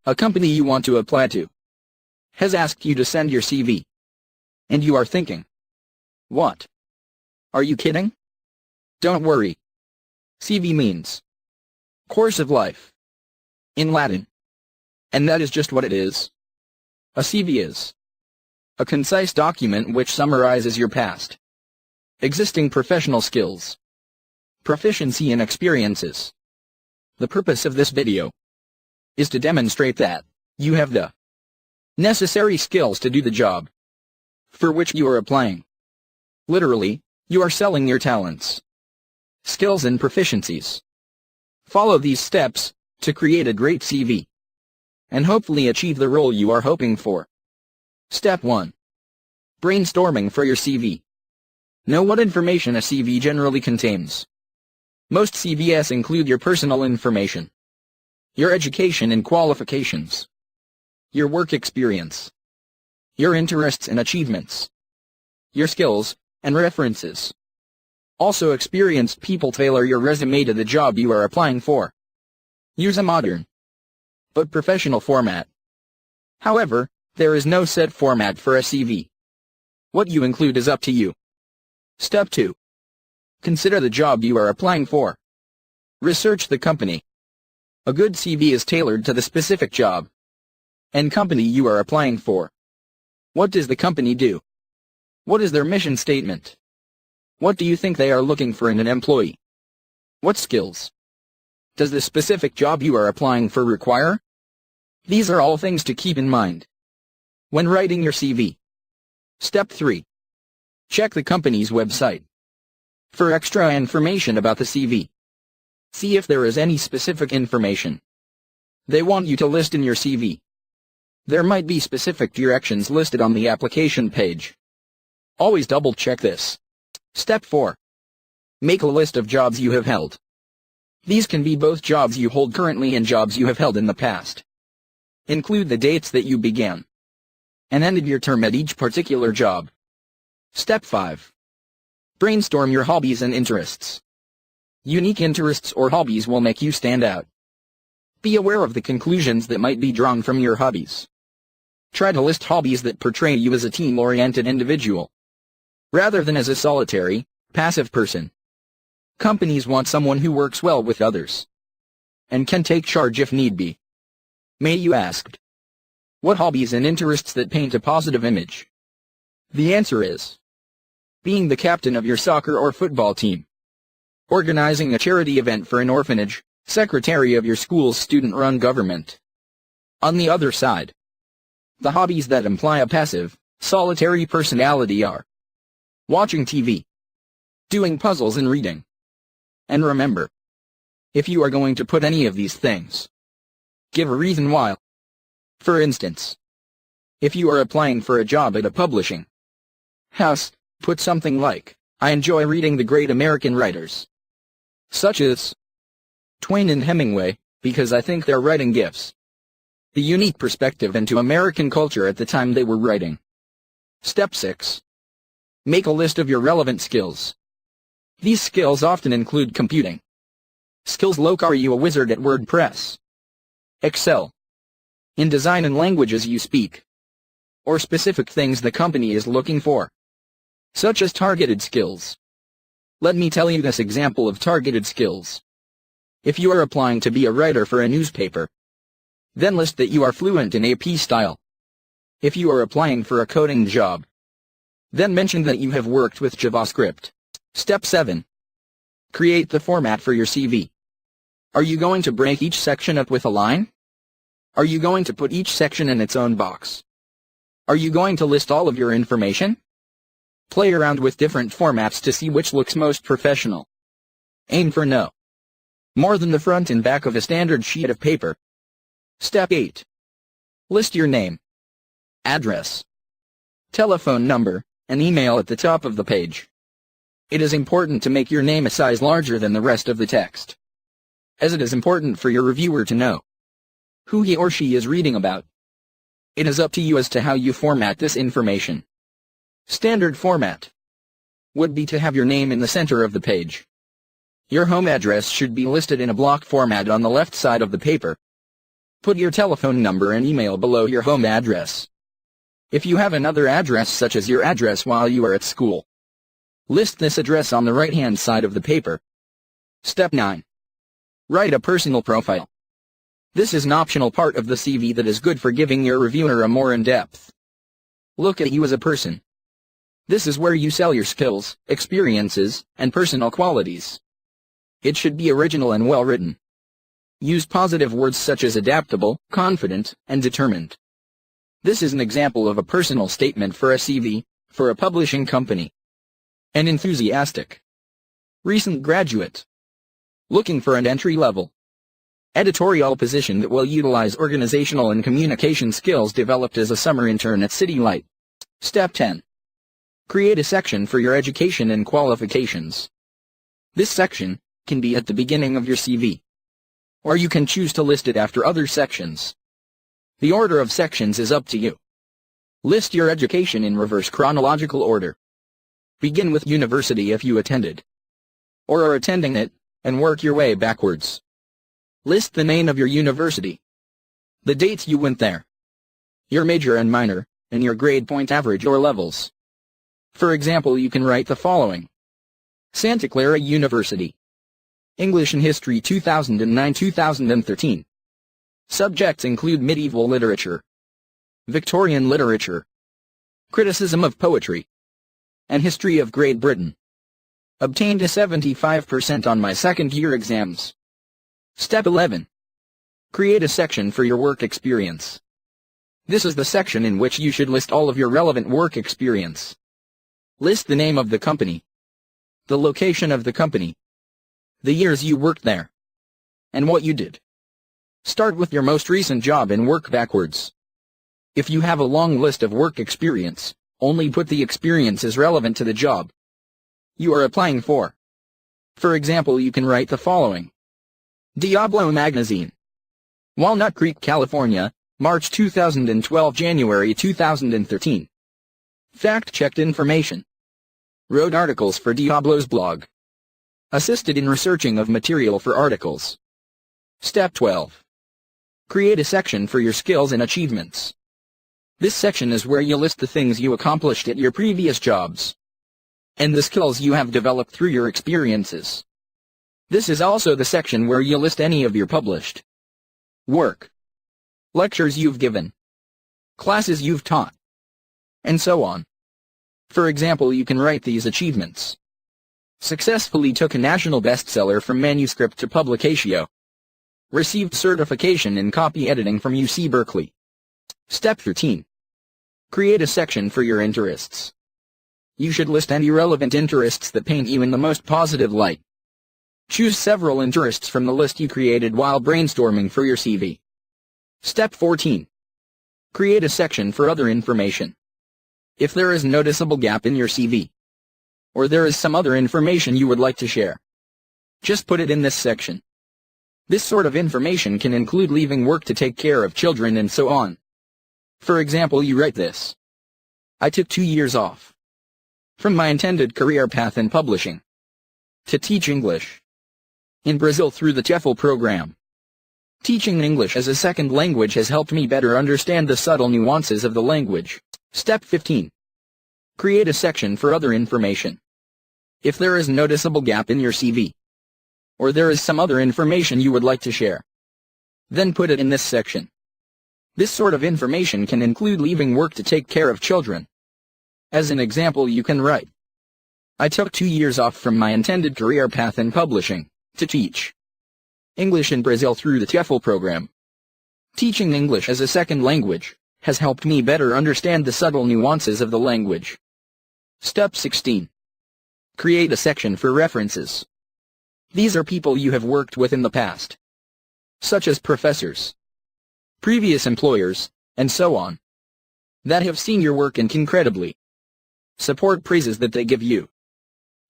A company you want to apply to has asked you to send your CV. And you are thinking, what? Are you kidding? Don't worry. CV means course of life in Latin. And that is just what it is. A CV is a concise document which summarizes your past, existing professional skills, proficiency and experiences. The purpose of this video is to demonstrate that you have the necessary skills to do the job for which you are applying. Literally, you are selling your talents, skills and proficiencies. Follow these steps to create a great CV and hopefully achieve the role you are hoping for. Step 1. Brainstorming for your CV. Know what information a CV generally contains. Most CVs include your personal information, your education and qualifications, your work experience, your interests and achievements, your skills, and references. Also, experienced people tailor your resume to the job you are applying for. Use a modern but professional format. However, there is no set format for a CV. What you include is up to you. Step 2. Consider the job you are applying for. Research the company. A good CV is tailored to the specific job and company you are applying for. What does the company do? What is their mission statement? What do you think they are looking for in an employee? What skills does the specific job you are applying for require? These are all things to keep in mind when writing your CV. Step 3. Check the company's website for extra information about the CV. See if there is any specific information they want you to list in your CV. There might be specific directions listed on the application page. Always double check this. Step 4. Make a list of jobs you have held. These can be both jobs you hold currently and jobs you have held in the past. Include the dates that you began and ended your term at each particular job. Step 5. Brainstorm your hobbies and interests. Unique interests or hobbies will make you stand out. Be aware of the conclusions that might be drawn from your hobbies. Try to list hobbies that portray you as a team-oriented individual, rather than as a solitary, passive person. Companies want someone who works well with others and can take charge if need be. May you asked, what hobbies and interests that paint a positive image? The answer is being the captain of your soccer or football team, organizing a charity event for an orphanage, secretary of your school's student-run government. On the other side, the hobbies that imply a passive, solitary personality are watching TV, doing puzzles and reading. And remember, if you are going to put any of these things, give a reason why. For instance, if you are applying for a job at a publishing house, put something like, I enjoy reading the great American writers, such as Twain and Hemingway, because I think their writing gives the unique perspective into American culture at the time they were writing. Step 6. Make a list of your relevant skills. These skills often include computing skills. Are you a wizard at WordPress, Excel, in design and languages you speak, or specific things the company is looking for, such as targeted skills? Let me tell you this example of targeted skills. If you are applying to be a writer for a newspaper, then list that you are fluent in AP style. If you are applying for a coding job, then mention that you have worked with JavaScript. Step 7. Create the format for your CV. Are you going to break each section up with a line? Are you going to put each section in its own box? Are you going to list all of your information? Play around with different formats to see which looks most professional. Aim for no more than the front and back of a standard sheet of paper. Step 8. List your name, address, telephone number, and email at the top of the page. It is important to make your name a size larger than the rest of the text, as it is important for your reviewer to know who he or she is reading about. It is up to you as to how you format this information. Standard format would be to have your name in the center of the page. Your home address should be listed in a block format on the left side of the paper. Put your telephone number and email below your home address. If you have another address such as your address while you are at school, list this address on the right-hand side of the paper. Step 9. Write a personal profile. This is an optional part of the CV that is good for giving your reviewer a more in-depth look at you as a person. This is where you sell your skills, experiences, and personal qualities. It should be original and well-written. Use positive words such as adaptable, confident, and determined. This is an example of a personal statement for a CV, for a publishing company. An enthusiastic, recent graduate, looking for an entry-level editorial position that will utilize organizational and communication skills developed as a summer intern at City Light. Step 10. Create a section for your education and qualifications. This section can be at the beginning of your CV, or you can choose to list it after other sections. The order of sections is up to you. List your education in reverse chronological order. Begin with university if you attended, or are attending it, and work your way backwards. List the name of your university, the dates you went there, your major and minor, and your grade point average or levels. For example, you can write the following. Santa Clara University. English and History 2009-2013. Subjects include medieval literature, Victorian literature, criticism of poetry, and history of Great Britain. Obtained a 75% on my second-year exams. Step 11. Create a section for your work experience. This is the section in which you should list all of your relevant work experience. List the name of the company, the location of the company, the years you worked there, and what you did. Start with your most recent job and work backwards. If you have a long list of work experience, only put the experiences relevant to the job you are applying for. For example, you can write the following. Diablo Magazine. Walnut Creek, California, March 2012 January 2013. Fact-checked information. Wrote articles for Diablo's blog. Assisted in researching of material for articles. Step 12. Create a section for your skills and achievements. This section is where you list the things you accomplished at your previous jobs, and the skills you have developed through your experiences. This is also the section where you list any of your published work, lectures you've given, classes you've taught, and so on. For example, you can write these achievements. Successfully took a national bestseller from manuscript to publication. Received certification in copy editing from UC Berkeley. Step 13. Create a section for your interests. You should list any relevant interests that paint you in the most positive light. Choose several interests from the list you created while brainstorming for your CV. Step 14. Create a section for other information. If there is a noticeable gap in your CV, or there is some other information you would like to share, just put it in this section. This sort of information can include leaving work to take care of children and so on. For example, you write this. I took 2 years off from my intended career path in publishing to teach English in Brazil through the TEFL program. Teaching English as a second language has helped me better understand the subtle nuances of the language. Step 15. Create a section for other information. If there is a noticeable gap in your CV, or there is some other information you would like to share, then put it in this section. This sort of information can include leaving work to take care of children. As an example, you can write, I took 2 years off from my intended career path in publishing to teach English in Brazil through the TEFL program. Teaching English as a second language has helped me better understand the subtle nuances of the language. Step 16. Create a section for references. These are people you have worked with in the past, such as professors, previous employers, and so on, that have seen your work and can credibly support praises that they give you.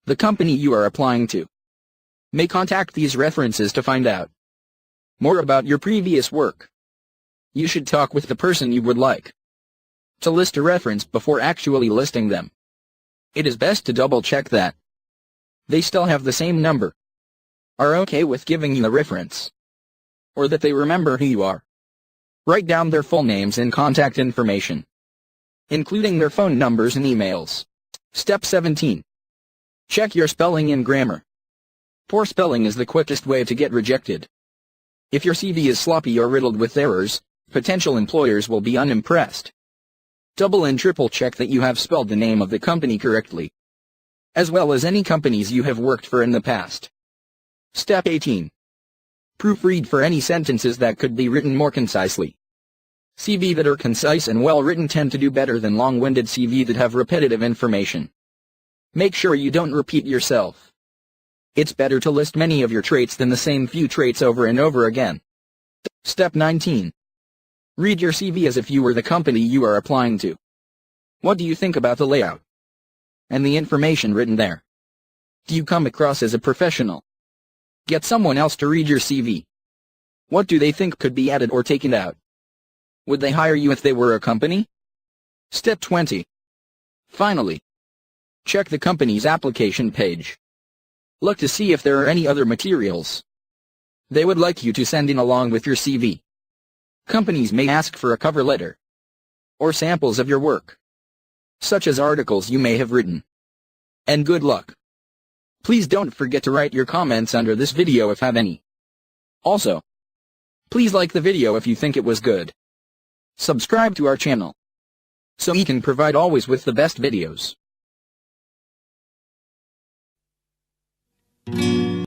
The company you are applying to may contact these references to find out more about your previous work. You should talk with the person you would like to list a reference before actually listing them. It is best to double-check that they still have the same number, are okay with giving you a reference, or that they remember who you are. Write down their full names and contact information, including their phone numbers and emails. Step 17. Check your spelling and grammar. Poor spelling is the quickest way to get rejected. If your CV is sloppy or riddled with errors, potential employers will be unimpressed. Double and triple check that you have spelled the name of the company correctly, as well as any companies you have worked for in the past. Step 18. Proofread for any sentences that could be written more concisely. CV that are concise and well written tend to do better than long-winded CV that have repetitive information. Make sure you don't repeat yourself. It's better to list many of your traits than the same few traits over and over again. Step 19. Read your CV as if you were the company you are applying to. What do you think about the layout and the information written there? Do you come across as a professional? Get someone else to read your CV. What do they think could be added or taken out? Would they hire you if they were a company? Step 20. Finally, check the company's application page. Look to see if there are any other materials they would like you to send in along with your CV. Companies may ask for a cover letter or samples of your work, such as articles you may have written. And good luck. Please don't forget to write your comments under this video if have any. Also, please like the video if you think it was good. Subscribe to our channel so we can provide always with the best videos.